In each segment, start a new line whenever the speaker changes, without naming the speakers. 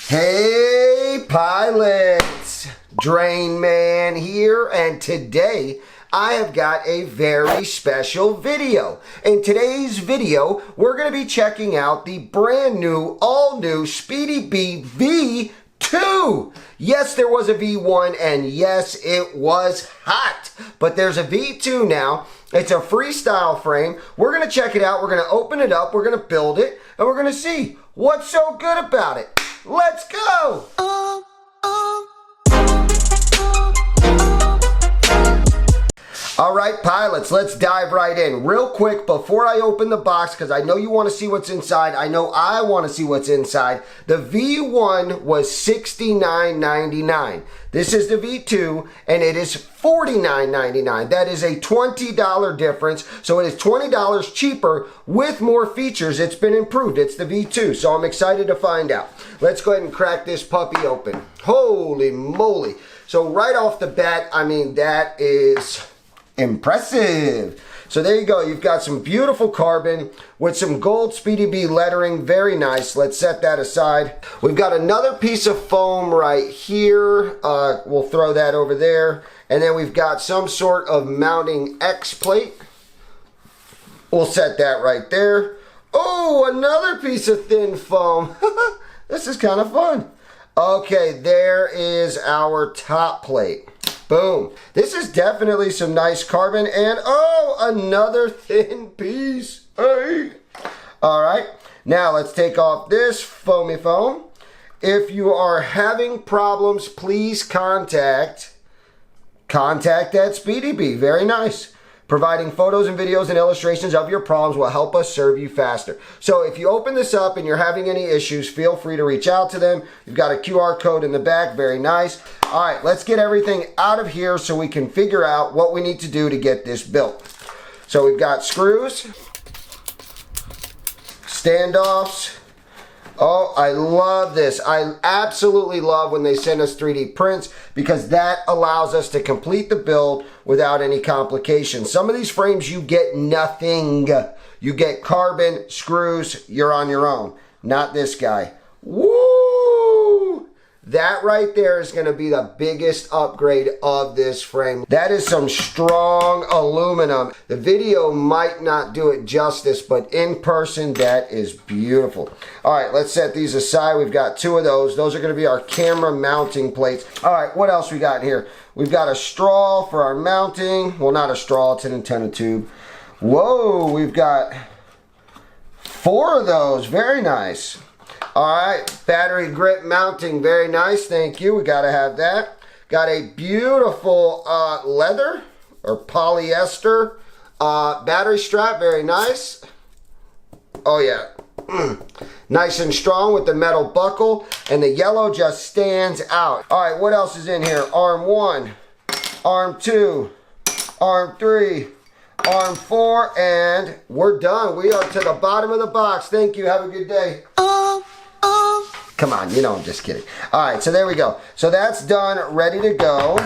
Hey pilots, DrainMan here, and today I have got a very special video. In today's video, we're going to be checking out the brand new, all new SpeedyBee V2. Yes, there was a V1, and yes, it was hot, but there's a V2 now. It's a freestyle frame. We're going to check it out. We're going to open it up. We're going to build it, and we're going to see what's so good about it. Let's go! All right, pilots, let's dive right in. Real quick, before I open the box, because I know you want to see what's inside. I know I want to see what's inside. The V1 was $69.99. This is the V2, and it is $49.99. That is a $20 difference, so it is $20 cheaper with more features. It's been improved. It's the V2, so I'm excited to find out. Let's go ahead and crack this puppy open. Holy moly. So right off the bat, I mean, that is impressive. So there you go. You've got some beautiful carbon with some gold SpeedyBee lettering. Very nice. Let's set that aside. We've got another piece of foam right here. We'll throw that over there. And then we've got some sort of mounting X plate. We'll set that right there. Oh, another piece of thin foam. This is kind of fun. Okay, there is our top plate. Boom. This is definitely some nice carbon, and oh, another thin piece. Hey. All right, now let's take off this foamy foam. If you are having problems, please contact at SpeedyBee. Very nice. Providing photos and videos and illustrations of your problems will help us serve you faster. So if you open this up and you're having any issues, feel free to reach out to them. You've got a QR code in the back. Very nice. All right, let's get everything out of here so we can figure out what we need to do to get this built. So we've got screws, standoffs. Oh, I love this. I absolutely love when they send us 3D prints because that allows us to complete the build without any complications. Some of these frames you get nothing. You get carbon, screws, you're on your own. Not this guy. Woo! That right there is going to be the biggest upgrade of this frame. That is some strong aluminum. The video might not do it justice, but in person, that is beautiful. All right, let's set these aside. We've got two of those. Those are going to be our camera mounting plates. All right, what else we got in here? We've got a straw for our mounting. Well, not a straw, it's an antenna tube. Whoa, we've got 4 of those. Very nice. All right, battery grip mounting, very nice, thank you. We gotta have that. Got a beautiful leather or polyester battery strap, very nice. Oh yeah, nice and strong with the metal buckle, and the yellow just stands out. All right, what else is in here? Arm 1, arm 2, arm 3, arm 4, and we're done. We are to the bottom of the box. Thank you, have a good day. Come on, you know I'm just kidding. All right, so there we go. So that's done, ready to go.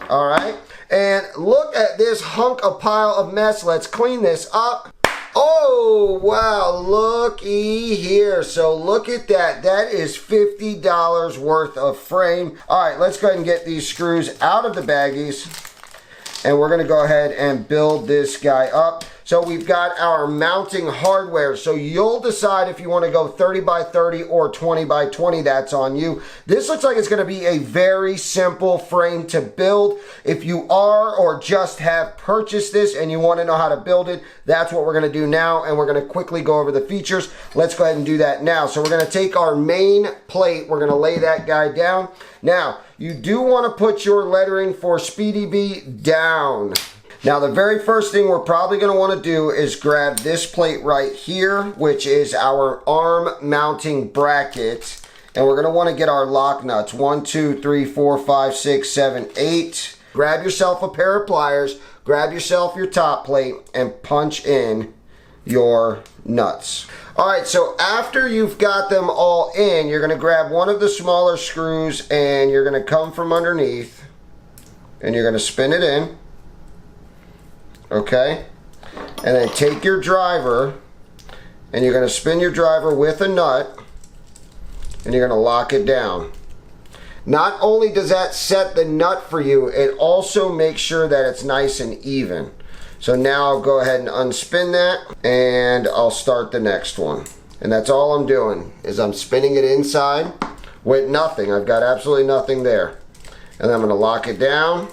All right, and look at this hunk of pile of mess. Let's clean this up. Oh, wow, looky here. So look at that. That is $50 worth of frame. All right, let's go ahead and get these screws out of the baggies. And we're gonna go ahead and build this guy up. So we've got our mounting hardware. So you'll decide if you want to go 30 by 30 or 20 by 20. That's on you. This looks like it's going to be a very simple frame to build. If you are or just have purchased this and you want to know how to build it, that's what we're going to do now. And we're going to quickly go over the features. Let's go ahead and do that now. So we're going to take our main plate. We're going to lay that guy down. Now, you do want to put your lettering for SpeedyBee down. Now the very first thing we're probably going to want to do is grab this plate right here, which is our arm mounting bracket. And we're going to want to get our lock nuts. 1, 2, 3, 4, 5, 6, 7, 8. Grab yourself a pair of pliers, grab yourself your top plate, and punch in your nuts. Alright, so after you've got them all in, you're going to grab one of the smaller screws and you're going to come from underneath and you're going to spin it in. Okay? And then take your driver and you're going to spin your driver with a nut and you're gonna lock it down. Not only does that set the nut for you, it also makes sure that it's nice and even. So now I'll go ahead and unspin that, and I'll start the next one. And that's all I'm doing, is I'm spinning it inside with nothing. I've got absolutely nothing there. And then I'm gonna lock it down.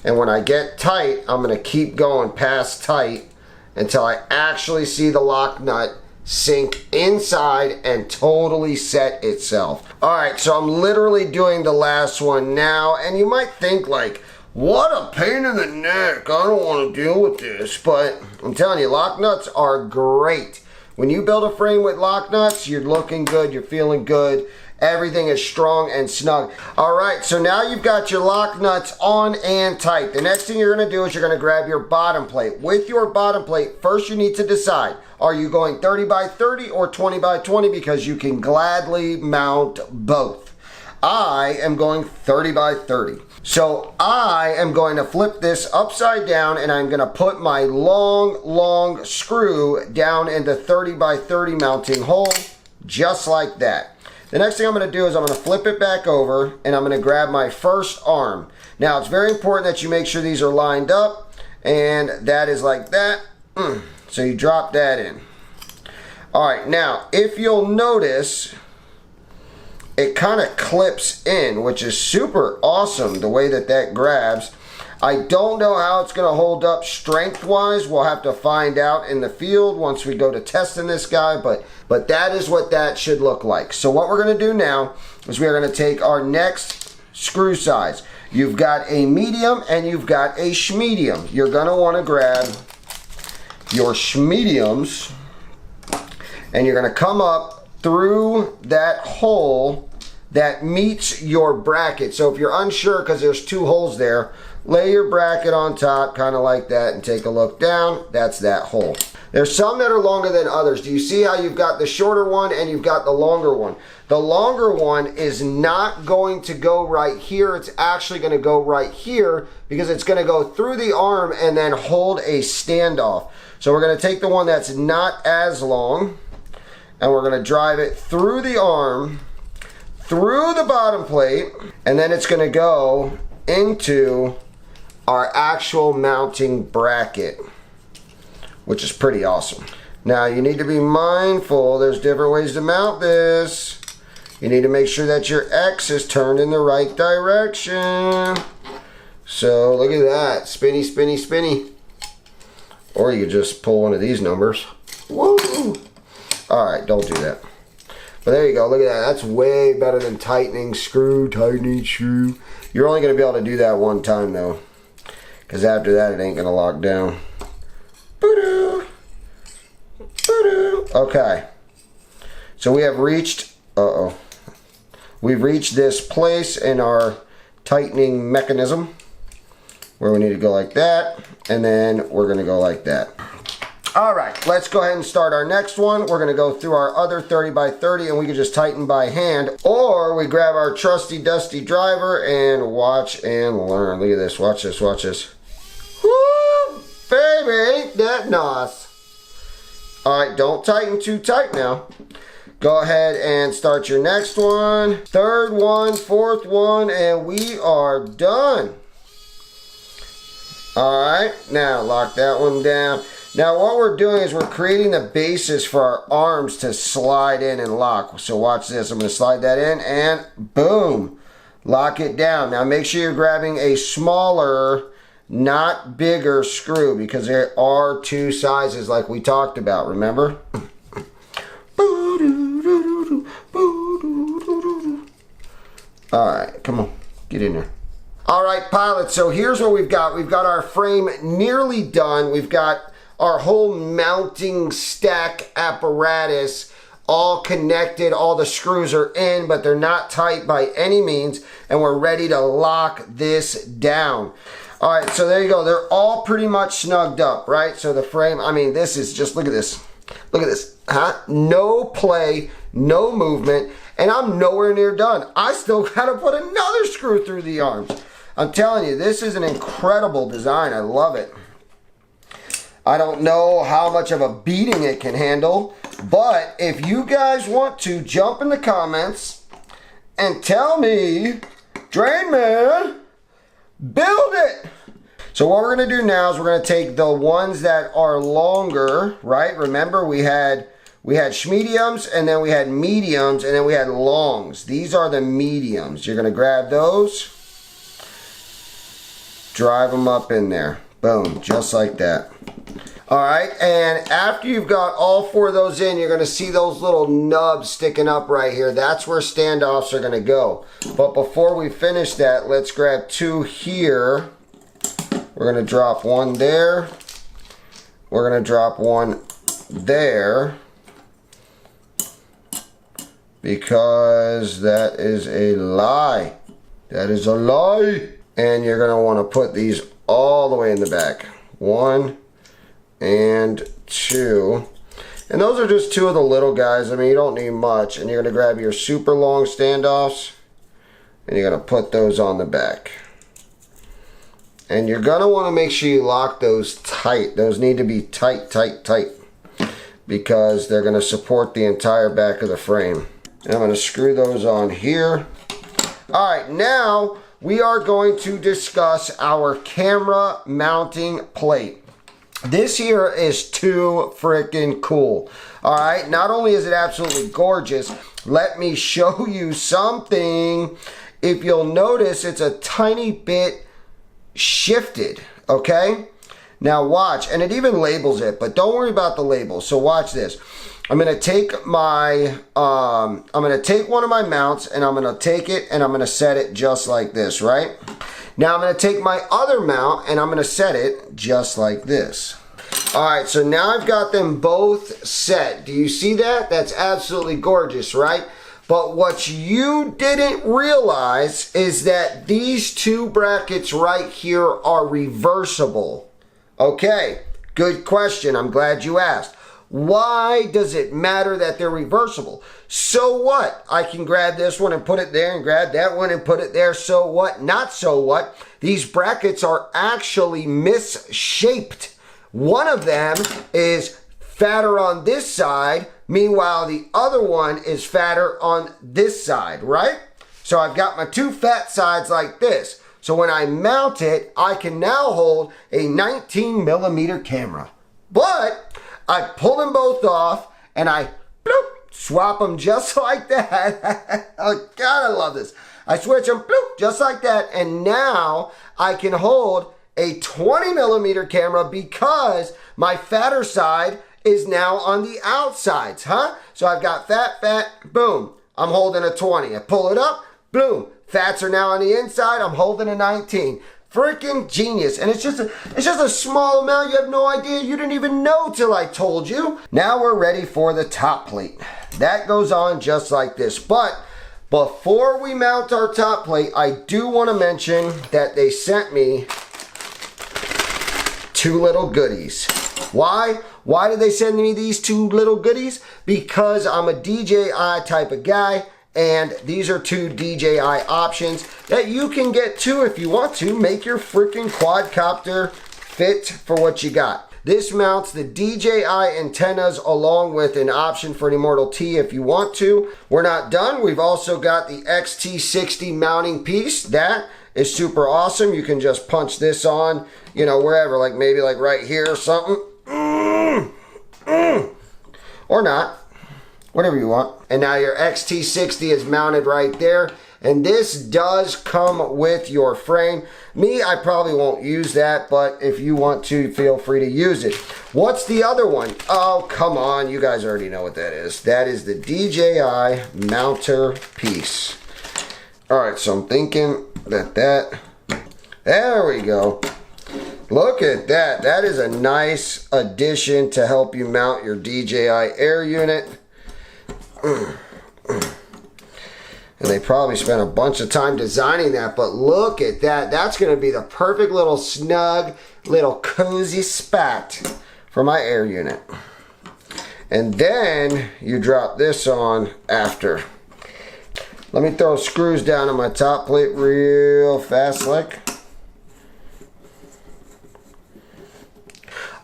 And when I get tight, I'm gonna keep going past tight until I actually see the lock nut sink inside and totally set itself. All right, so I'm literally doing the last one now, and you might think like, what a pain in the neck, I don't want to deal with this, but I'm telling you, lock nuts are great. When you build a frame with lock nuts, you're looking good, you're feeling good, everything is strong and snug. All right, so now you've got your lock nuts on and tight. The next thing you're gonna do is you're gonna grab your bottom plate. With your bottom plate, first you need to decide, are you going 30 by 30 or 20 by 20, because you can gladly mount both. I am going 30 by 30. So I am going to flip this upside down, and I'm gonna put my long screw down in the 30 by 30 mounting hole, just like that. The next thing I'm gonna do is I'm gonna flip it back over, and I'm gonna grab my first arm. Now it's very important that you make sure these are lined up, and that is like that. So you drop that in. All right, now if you'll notice, it kind of clips in, which is super awesome the way that that grabs. I don't know how it's going to hold up strength-wise. We'll have to find out in the field once we go to testing this guy, but that is what that should look like. So what we're going to do now is we are going to take our next screw size. You've got a medium and you've got a schmedium. You're going to want to grab your schmediums, and you're going to come up through that hole that meets your bracket. So if you're unsure, because there's two holes there, lay your bracket on top, kind of like that, and take a look down. That's that hole. There's some that are longer than others. Do you see how you've got the shorter one and you've got the longer one? The longer one is not going to go right here. It's actually going to go right here, because it's going to go through the arm and then hold a standoff. So we're going to take the one that's not as long, and we're going to drive it through the arm, through the bottom plate, and then it's going to go into our actual mounting bracket, which is pretty awesome. Now you need to be mindful, there's different ways to mount this. You need to make sure that your X is turned in the right direction. So look at that, spinny, spinny, spinny. Or you could just pull one of these numbers. Woo! Alright, don't do that. But there you go, look at that. That's way better than tightening screw, tightening screw. You're only going to be able to do that one time though, because after that it ain't going to lock down. Boo-doo. Boo-doo. Okay. So we have reached, we've reached this place in our tightening mechanism where we need to go like that, and then we're going to go like that. All right, let's go ahead and start our next one. We're gonna go through our other 30 by 30, and we can just tighten by hand, or we grab our trusty dusty driver and watch and learn. Look at this, watch this, watch this. Woo, baby, ain't that nice. All right, don't tighten too tight now. Go ahead and start your next one, third one, fourth one, and we are done. All right, now lock that one down. Now what we're doing is we're creating the basis for our arms to slide in and lock. So watch this, I'm going to slide that in and boom, lock it down. Now make sure you're grabbing a smaller, not bigger screw, because there are two sizes like we talked about, remember? Alright, come on, get in there. Alright pilots, so here's what we've got. We've got our frame nearly done. We've got our whole mounting stack apparatus all connected. All the screws are in, but they're not tight by any means, and we're ready to lock this down. All right, so there you go. They're all pretty much snugged up, right? So the frame, I mean, this is just, look at this. Look at this, huh? No play, no movement, and I'm nowhere near done. I still gotta put another screw through the arms. I'm telling you, this is an incredible design. I love it. I don't know how much of a beating it can handle, But if you guys want to, jump in the comments and tell me, DrainMan, build it. So what we're going to do now is we're going to take the ones that are longer, right? Remember we had schmediums, and then we had mediums, and then we had longs. These are the mediums. You're going to grab those, drive them up in there. Boom, just like that. All right, and after you've got all 4 of those in, you're going to see those little nubs sticking up right here. That's where standoffs are going to go. But before we finish that, let's grab 2 here. We're going to drop 1 there. We're going to drop 1 there. Because that is a lie. That is a lie. And you're going to want to put these all the way in the back. 1 and 2. And those are just 2 of the little guys. I mean, you don't need much. And you're going to grab your super long standoffs. And you're going to put those on the back. And you're going to want to make sure you lock those tight. Those need to be tight, tight, tight. Because they're going to support the entire back of the frame. And I'm going to screw those on here. Alright, now we are going to discuss our camera mounting plate. This here is too freaking cool. Alright, not only is it absolutely gorgeous, let me show you something. If you'll notice, it's a tiny bit shifted, okay? Now watch, and it even labels it, but don't worry about the label. So watch this. I'm gonna take my, I'm gonna take one of my mounts, and I'm gonna take it, and I'm gonna set it just like this, right? Now I'm gonna take my other mount, and I'm gonna set it just like this. All right, so now I've got them both set. Do you see that? That's absolutely gorgeous, right? But what you didn't realize is that these 2 brackets right here are reversible. Okay, good question. I'm glad you asked. Why does it matter that they're reversible? So what? I can grab this one and put it there and grab that one and put it there. So what? Not so what. These brackets are actually misshaped. One of them is fatter on this side. Meanwhile, the other one is fatter on this side, right? So I've got my 2 fat sides like this. So when I mount it, I can now hold a 19mm camera. But I pull them both off and I bloop, swap them just like that. Oh God, I love this. I switch them bloop, just like that. And now I can hold a 20mm camera because my fatter side is now on the outsides, huh? So I've got fat, boom. I'm holding a 20. I pull it up, boom. Fats are now on the inside. I'm holding a 19. Freaking genius. And it's just a small amount. You have no idea. You didn't even know till I told you. Now we're ready for the top plate. That goes on just like this. But before we mount our top plate, I do want to mention that they sent me 2 little goodies. Why? Why did they send me these 2 little goodies? Because I'm a DJI type of guy. And these are 2 DJI options that you can get too if you want to. Make your freaking quadcopter fit for what you got. This mounts the DJI antennas along with an option for an Immortal T if you want to. We're not done. We've also got the XT60 mounting piece. That is super awesome. You can just punch this on, you know, wherever, like maybe like right here or something. Or not. Whatever you want. And now your XT60 is mounted right there. And this does come with your frame. Me, I probably won't use that, but if you want to, feel free to use it. What's the other one? Oh, come on. You guys already know what that is. That is the DJI mounter piece. All right, so I'm thinking that there we go. Look at that. That is a nice addition to help you mount your DJI Air Unit. And they probably spent a bunch of time designing that, but look at that. That's going to be the perfect little snug, little cozy spot for my air unit. And then you drop this on after. Let me throw screws down on my top plate real fast like.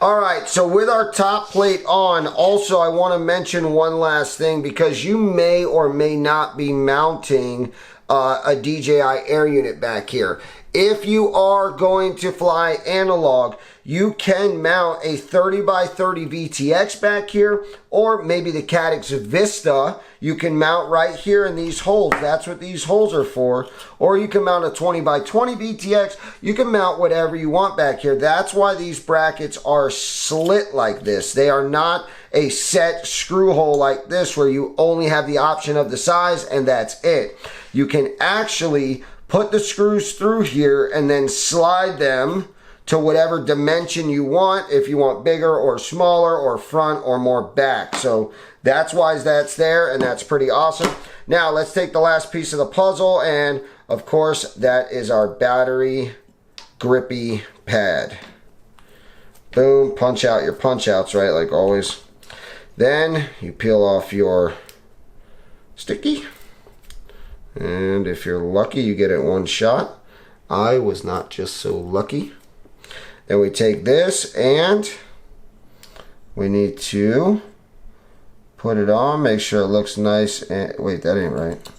All right, so with our top plate on, also I want to mention one last thing, because you may or may not be mounting a DJI Air Unit back here. If you are going to fly analog, you can mount a 30x30 VTX back here, or maybe the Caddx Vista you can mount right here in these holes. That's what these holes are for. Or you can mount a 20x20 VTX. You can mount whatever you want back here. That's why these brackets are slit like this. They are not a set screw hole like this where you only have the option of the size and that's it. You can actually put the screws through here and then slide them to whatever dimension you want, if you want bigger or smaller or front or more back. So that's why that's there, and that's pretty awesome. Now let's take the last piece of the puzzle, and of course that is our battery grippy pad. Boom, punch out your punch outs, right, like always. Then you peel off your sticky, and if you're lucky you get it one shot. I was not just so lucky. Then we take this and we need to put it on, make sure it looks nice. And wait, that ain't right.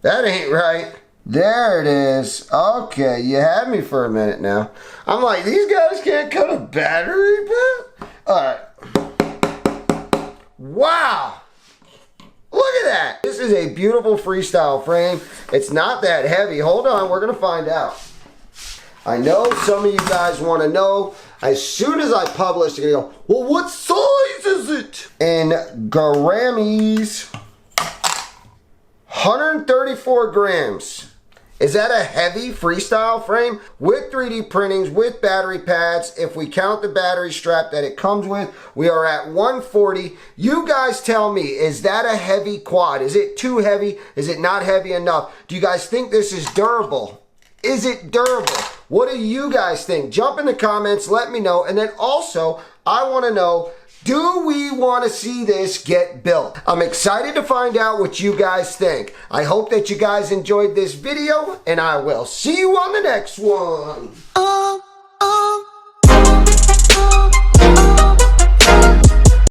That ain't right. There it is. Okay, you had me for a minute now. I'm like, these guys can't cut a battery pad? Alright. Wow. Look at that. This is a beautiful Freestyle frame. It's not that heavy. Hold on, we're going to find out. I know some of you guys want to know. As soon as I publish, you're going to go, well, what size is it? In Grammies, 134 grams. Is that a heavy Freestyle frame? With 3D printings, with battery pads, if we count the battery strap that it comes with, we are at 140. You guys tell me, is that a heavy quad? Is it too heavy? Is it not heavy enough? Do you guys think this is durable? Is it durable? What do you guys think? Jump in the comments, let me know. And then also, I want to know, do we want to see this get built? I'm excited to find out what you guys think. I hope that you guys enjoyed this video, and I will see you on the next one.